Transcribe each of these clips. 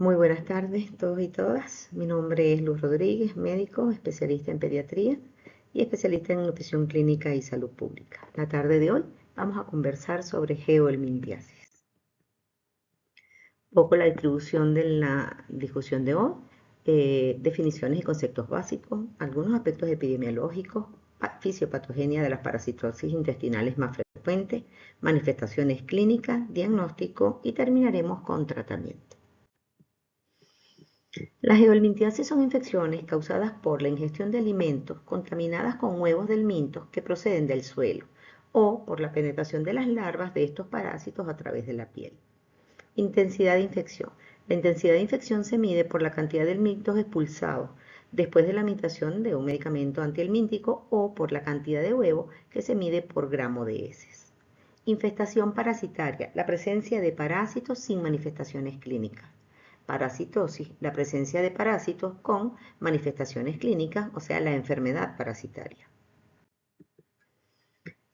Muy buenas tardes todos y todas. Mi nombre es Luz Rodríguez, médico, especialista en pediatría y especialista en nutrición clínica y salud pública. La tarde de hoy vamos a conversar sobre geohelmintiasis. Un poco la distribución de la discusión de hoy, definiciones y conceptos básicos, algunos aspectos epidemiológicos, fisiopatogenia de las parasitosis intestinales más frecuentes, manifestaciones clínicas, diagnóstico y terminaremos con tratamiento. Las geohelmintiasis son infecciones causadas por la ingestión de alimentos contaminadas con huevos del minto que proceden del suelo o por la penetración de las larvas de estos parásitos a través de la piel. Intensidad de infección. La intensidad de infección se mide por la cantidad de mintos expulsados después de la administración de un medicamento antihelmíntico o por la cantidad de huevo que se mide por gramo de heces. Infestación parasitaria. La presencia de parásitos sin manifestaciones clínicas. Parasitosis, la presencia de parásitos con manifestaciones clínicas, o sea, la enfermedad parasitaria.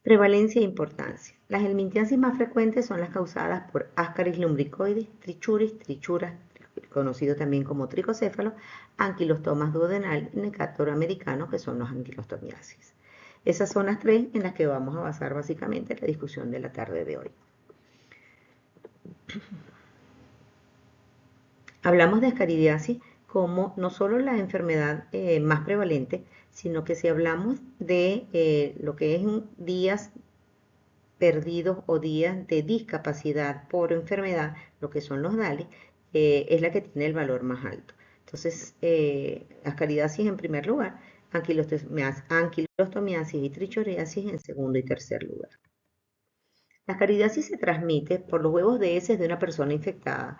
Prevalencia e importancia. Las helmintiasis más frecuentes son las causadas por Ascaris lumbricoides, trichuras, conocido también como tricocéfalo, anquilostomas duodenal y Necator americano, que son los anquilostomiasis. Esas son las tres en las que vamos a basar básicamente la discusión de la tarde de hoy. Hablamos de ascaridiasis como no solo la enfermedad más prevalente, sino que si hablamos de lo que es días perdidos o días de discapacidad por enfermedad, lo que son los DALI, es la que tiene el valor más alto. Entonces, ascaridiasis en primer lugar, anquilostomiasis y trichuriasis en segundo y tercer lugar. La ascaridiasis se transmite por los huevos de heces de una persona infectada.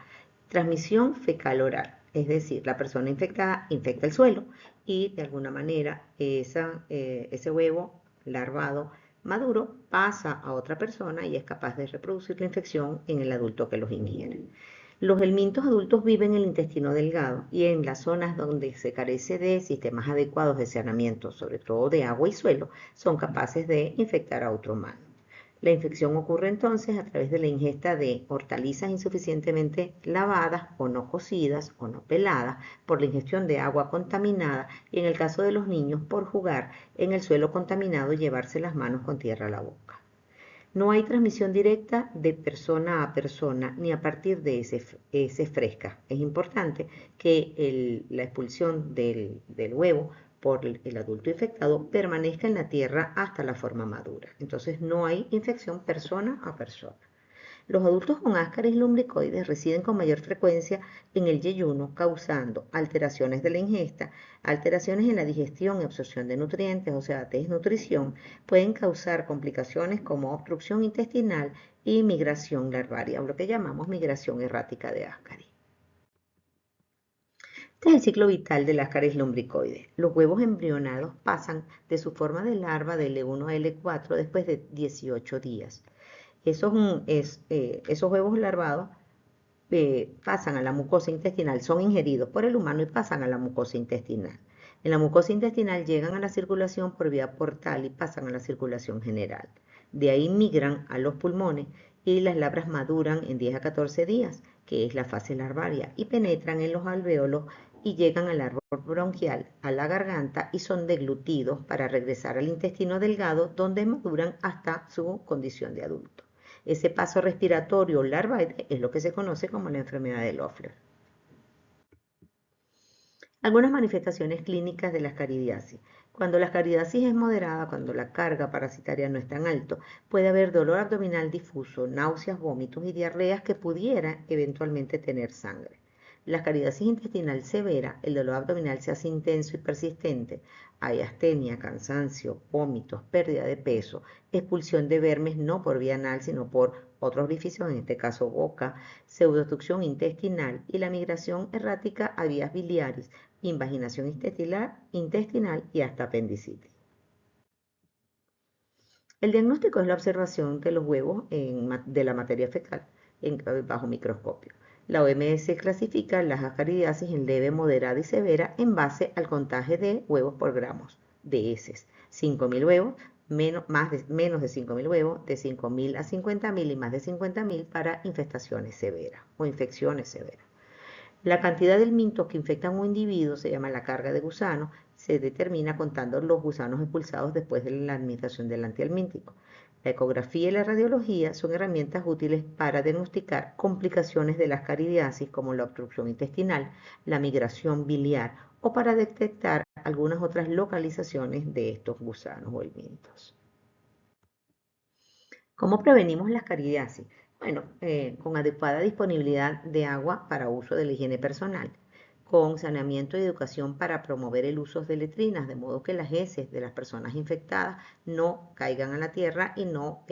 Transmisión fecal-oral, es decir, la persona infectada infecta el suelo y de alguna manera ese huevo larvado maduro pasa a otra persona y es capaz de reproducir la infección en el adulto que los ingiere. Los helmintos adultos viven en el intestino delgado y en las zonas donde se carece de sistemas adecuados de saneamiento, sobre todo de agua y suelo, son capaces de infectar a otro humano. La infección ocurre entonces a través de la ingesta de hortalizas insuficientemente lavadas o no cocidas o no peladas, por la ingestión de agua contaminada y en el caso de los niños por jugar en el suelo contaminado y llevarse las manos con tierra a la boca. No hay transmisión directa de persona a persona ni a partir de heces frescas. Es importante que la expulsión del huevo por el adulto infectado permanezca en la tierra hasta la forma madura. Entonces no hay infección persona a persona. Los adultos con Ascaris lumbricoides residen con mayor frecuencia en el yeyuno, causando alteraciones de la ingesta, alteraciones en la digestión y absorción de nutrientes, o sea, desnutrición, pueden causar complicaciones como obstrucción intestinal y migración larvaria, o lo que llamamos migración errática de Ascaris. Este es el ciclo vital del Ascaris lumbricoides. Los huevos embrionados pasan de su forma de larva de L1 a L4 después de 18 días. Esos huevos larvados pasan a la mucosa intestinal, son ingeridos por el humano y pasan a la mucosa intestinal. En la mucosa intestinal llegan a la circulación por vía portal y pasan a la circulación general. De ahí migran a los pulmones y las larvas maduran en 10 a 14 días, que es la fase larvaria, y penetran en los alvéolos y llegan al árbol bronquial, a la garganta y son deglutidos para regresar al intestino delgado donde maduran hasta su condición de adulto. Ese paso respiratorio larvae es lo que se conoce como la enfermedad de Loeffler. Algunas manifestaciones clínicas de la ascaridiasis. Cuando la ascaridiasis es moderada, cuando la carga parasitaria no es tan alto, puede haber dolor abdominal difuso, náuseas, vómitos y diarreas que pudiera eventualmente tener sangre. La ascaridiasis intestinal severa, el dolor abdominal se hace intenso y persistente. Hay astenia, cansancio, vómitos, pérdida de peso, expulsión de vermes no por vía anal, sino por otros orificios, en este caso boca, pseudoobstrucción intestinal y la migración errática a vías biliares, invaginación intestinal y hasta apendicitis. El diagnóstico es la observación de los huevos de la materia fecal bajo microscopio. La OMS clasifica las ascaridiasis en leve, moderada y severa en base al contagio de huevos por gramos de heces. 5.000 huevos, menos de 5.000 huevos, de 5.000 a 50.000 y más de 50.000 para infestaciones severas o infecciones severas. La cantidad de helmintos que infectan un individuo se llama la carga de gusano, se determina contando los gusanos expulsados después de la administración del antihelmíntico. La ecografía y la radiología son herramientas útiles para diagnosticar complicaciones de la caridiasis como la obstrucción intestinal, la migración biliar o para detectar algunas otras localizaciones de estos gusanos o helmintos. ¿Cómo prevenimos las caridiasis? Bueno, con adecuada disponibilidad de agua para uso de la higiene personal, con saneamiento y educación para promover el uso de letrinas, de modo que las heces de las personas infectadas no caigan a la tierra y no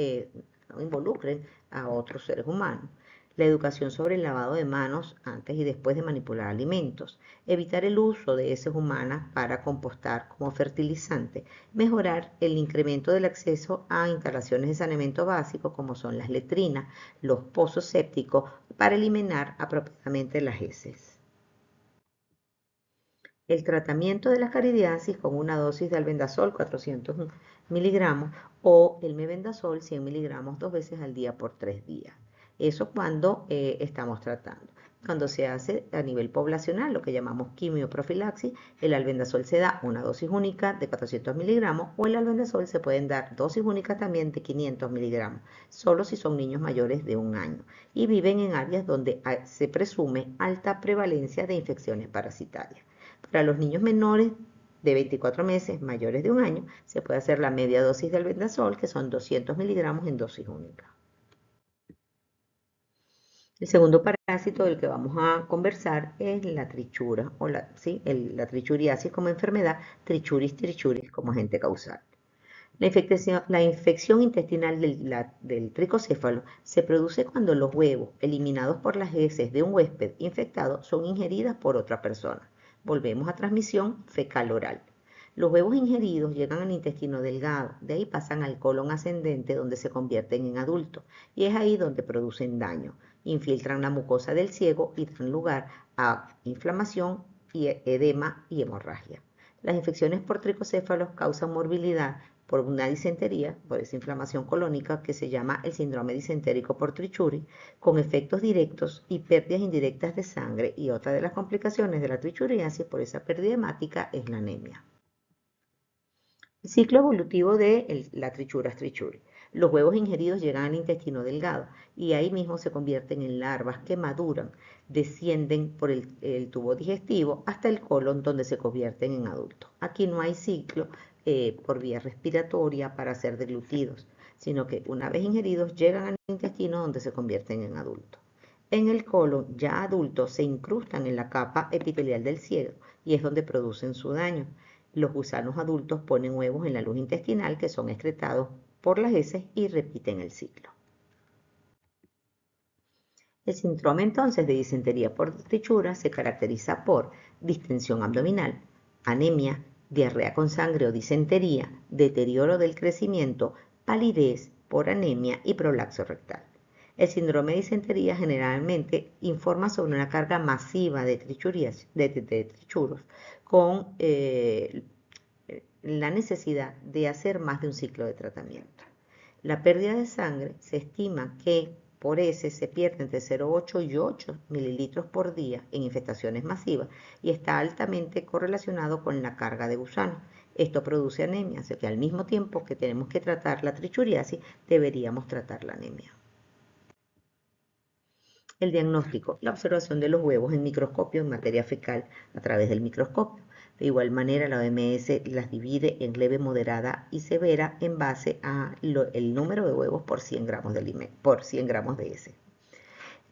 involucren a otros seres humanos. La educación sobre el lavado de manos antes y después de manipular alimentos, evitar el uso de heces humanas para compostar como fertilizante, mejorar el incremento del acceso a instalaciones de saneamiento básico como son las letrinas, los pozos sépticos, para eliminar apropiadamente las heces. El tratamiento de la caridiasis con una dosis de albendazol 400 miligramos o el mebendazol 100 miligramos 2 veces al día por 3 días. Eso cuando estamos tratando. Cuando se hace a nivel poblacional, lo que llamamos quimioprofilaxis, el albendazol se da una dosis única de 400 miligramos o el albendazol se pueden dar dosis únicas también de 500 miligramos, solo si son niños mayores de 1 año y viven en áreas donde se presume alta prevalencia de infecciones parasitarias. Para los niños menores de 24 meses, mayores de 1 año, se puede hacer la media dosis de albendazol, que son 200 miligramos en dosis única. El segundo parásito del que vamos a conversar es la trichura, o la trichuriasis como enfermedad, trichuris trichuris como agente causal. La infección intestinal del tricocéfalo se produce cuando los huevos eliminados por las heces de un huésped infectado son ingeridas por otra persona. Volvemos a transmisión fecal-oral. Los huevos ingeridos llegan al intestino delgado, de ahí pasan al colon ascendente donde se convierten en adultos y es ahí donde producen daño. Infiltran la mucosa del ciego y dan lugar a inflamación, edema y hemorragia. Las infecciones por tricocéfalos causan morbilidad por una disentería, por esa inflamación colónica que se llama el síndrome disentérico por trichuri, con efectos directos y pérdidas indirectas de sangre, y otra de las complicaciones de la trichuriasis por esa pérdida hemática es la anemia. El ciclo evolutivo de la trichura trichuri. Los huevos ingeridos llegan al intestino delgado y ahí mismo se convierten en larvas que maduran, descienden por el tubo digestivo hasta el colon donde se convierten en adultos. Aquí no hay ciclo por vía respiratoria para ser deglutidos, sino que una vez ingeridos llegan al intestino donde se convierten en adultos. En el colon, ya adultos, se incrustan en la capa epitelial del ciego y es donde producen su daño. Los gusanos adultos ponen huevos en la luz intestinal que son excretados por las heces y repiten el ciclo. El síndrome entonces de disentería por trichura se caracteriza por distensión abdominal, anemia, diarrea con sangre o disentería, deterioro del crecimiento, palidez por anemia y prolapso rectal. El síndrome de disentería generalmente informa sobre una carga masiva de trichuros con la necesidad de hacer más de un ciclo de tratamiento. La pérdida de sangre se estima que por ese se pierde entre 0,8 y 8 mililitros por día en infestaciones masivas y está altamente correlacionado con la carga de gusano. Esto produce anemia, así que al mismo tiempo que tenemos que tratar la trichuriasis, deberíamos tratar la anemia. El diagnóstico, la observación de los huevos en microscopio en materia fecal a través del microscopio. De igual manera, la OMS las divide en leve, moderada y severa en base a el número de huevos por 100 gramos de heces.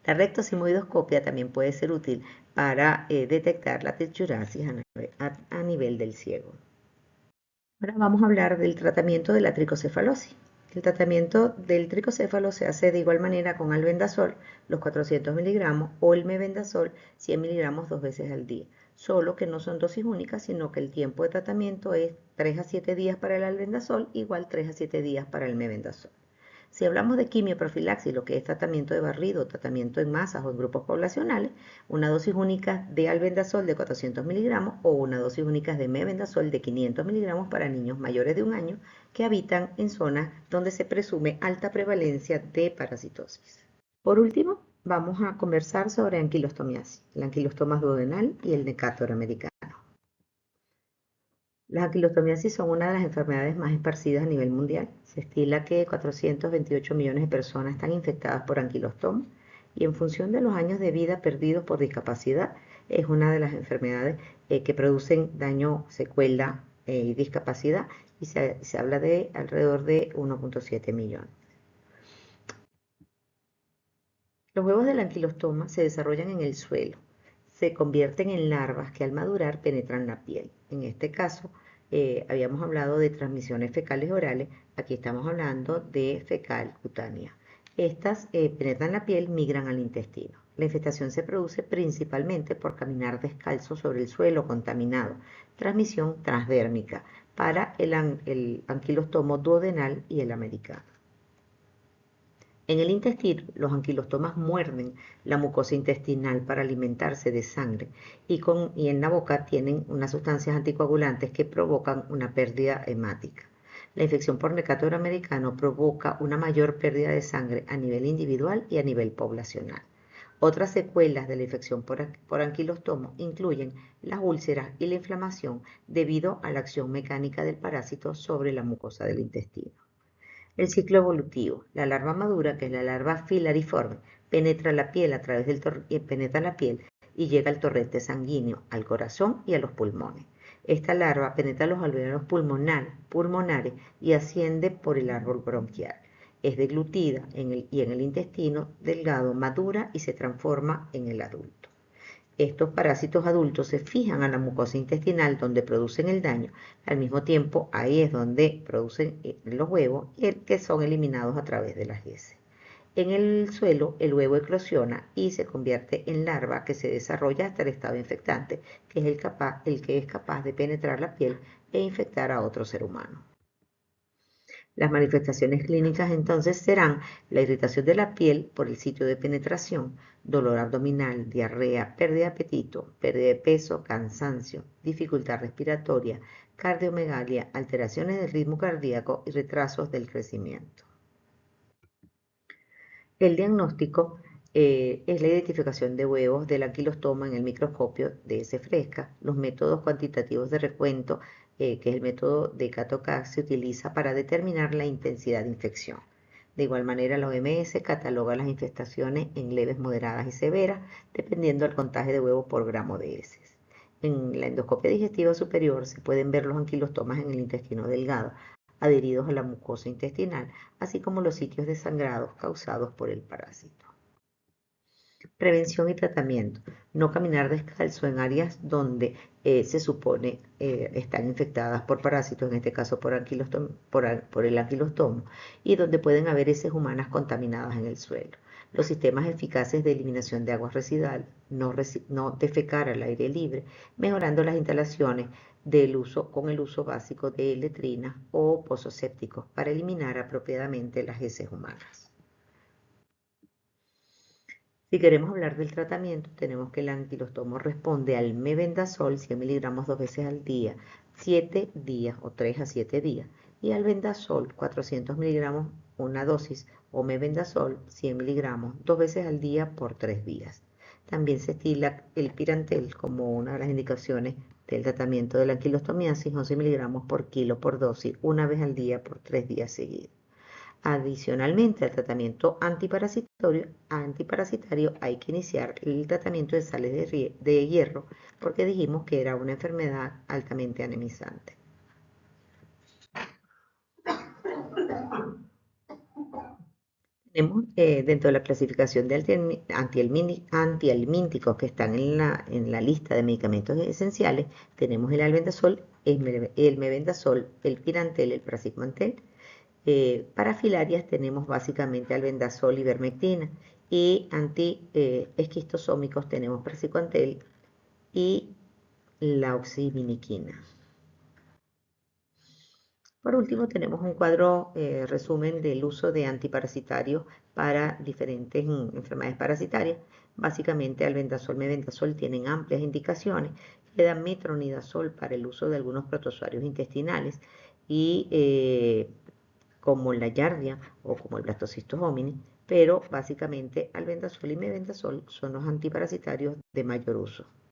La rectosigmoidoscopia también puede ser útil para detectar la trichuriasis a nivel del ciego. Ahora vamos a hablar del tratamiento de la tricocefalosis. El tratamiento del tricocéfalo se hace de igual manera con albendazol, los 400 miligramos, o el mebendazol, 100 miligramos 2 veces al día. Solo que no son dosis únicas, sino que el tiempo de tratamiento es 3 a 7 días para el albendazol, igual 3 a 7 días para el mebendazol. Si hablamos de quimioprofilaxis, lo que es tratamiento de barrido, tratamiento en masas o en grupos poblacionales, una dosis única de albendazol de 400 miligramos o una dosis única de mebendazol de 500 miligramos para niños mayores de 1 año que habitan en zonas donde se presume alta prevalencia de parasitosis. Por último, vamos a conversar sobre anquilostomiasis, la anquilostoma duodenal y el Decatur americano. Las anquilostomiasis son una de las enfermedades más esparcidas a nivel mundial. Se estima que 428 millones de personas están infectadas por anquilostoma y en función de los años de vida perdidos por discapacidad, es una de las enfermedades que producen daño, secuela y discapacidad y se habla de alrededor de 1.7 millones. Los huevos del anquilostoma se desarrollan en el suelo, se convierten en larvas que al madurar penetran la piel. En este caso, habíamos hablado de transmisiones fecales orales, aquí estamos hablando de fecal cutánea. Estas penetran la piel, migran al intestino. La infestación se produce principalmente por caminar descalzo sobre el suelo contaminado, transmisión transdérmica para el anquilostomo duodenal y el americano. En el intestino, los anquilostomas muerden la mucosa intestinal para alimentarse de sangre y en la boca tienen unas sustancias anticoagulantes que provocan una pérdida hemática. La infección por Decatur americano provoca una mayor pérdida de sangre a nivel individual y a nivel poblacional. Otras secuelas de la infección por anquilostoma incluyen las úlceras y la inflamación debido a la acción mecánica del parásito sobre la mucosa del intestino. El ciclo evolutivo. La larva madura, que es la larva filariforme, penetra la piel a través penetra la piel y llega al torrente sanguíneo, al corazón y a los pulmones. Esta larva penetra los alveolos pulmonares y asciende por el árbol bronquial. Es deglutida y en el intestino delgado madura y se transforma en el adulto. Estos parásitos adultos se fijan a la mucosa intestinal donde producen el daño. Al mismo tiempo, ahí es donde producen los huevos que son eliminados a través de las heces. En el suelo, el huevo eclosiona y se convierte en larva que se desarrolla hasta el estado infectante, que es el que es capaz de penetrar la piel e infectar a otro ser humano. Las manifestaciones clínicas entonces serán la irritación de la piel por el sitio de penetración, dolor abdominal, diarrea, pérdida de apetito, pérdida de peso, cansancio, dificultad respiratoria, cardiomegalia, alteraciones del ritmo cardíaco y retrasos del crecimiento. El diagnóstico es la identificación de huevos del anquilostoma en el microscopio de heces frescas. Los métodos cuantitativos de recuento, que es el método de Kato-Kac, se utiliza para determinar la intensidad de infección. De igual manera, la OMS cataloga las infestaciones en leves, moderadas y severas, dependiendo del contagio de huevos por gramo de heces. En la endoscopia digestiva superior se pueden ver los anquilostomas en el intestino delgado, adheridos a la mucosa intestinal, así como los sitios de sangrados causados por el parásito. Prevención y tratamiento. No caminar descalzo en áreas donde se supone están infectadas por parásitos, en este caso por el anquilostoma, y donde pueden haber heces humanas contaminadas en el suelo. Los sistemas eficaces de eliminación de aguas residuales, no defecar al aire libre, mejorando las instalaciones con el uso básico de letrinas o pozos sépticos para eliminar apropiadamente las heces humanas. Si queremos hablar del tratamiento, tenemos que el anquilostoma responde al mebendazol 100 miligramos 2 veces al día, 7 días o 3 a 7 días, y al vendasol 400 miligramos una dosis o mebendazol 100 miligramos 2 veces al día por 3 días. También se estila el pirantel como una de las indicaciones del tratamiento de la anquilostomiasis, 11 miligramos por kilo por dosis, una vez al día por 3 días seguidos. Adicionalmente al tratamiento antiparasitario hay que iniciar el tratamiento de sales de hierro porque dijimos que era una enfermedad altamente anemizante. Tenemos dentro de la clasificación de antihelmínticos que están en la lista de medicamentos esenciales, tenemos el albendazol, el mebendazol, el pirantel, el praziquantel. Para filarias tenemos básicamente albendazol y ivermectina y antiesquistosómicos tenemos praziquantel y la oximiniquina. Por último tenemos un cuadro resumen del uso de antiparasitarios para diferentes enfermedades parasitarias. Básicamente albendazol, mebendazol tienen amplias indicaciones. Queda metronidazol para el uso de algunos protozoarios intestinales y como la Yardia o como el Blastocystis hominis, pero básicamente albendazol y mebendazol son los antiparasitarios de mayor uso.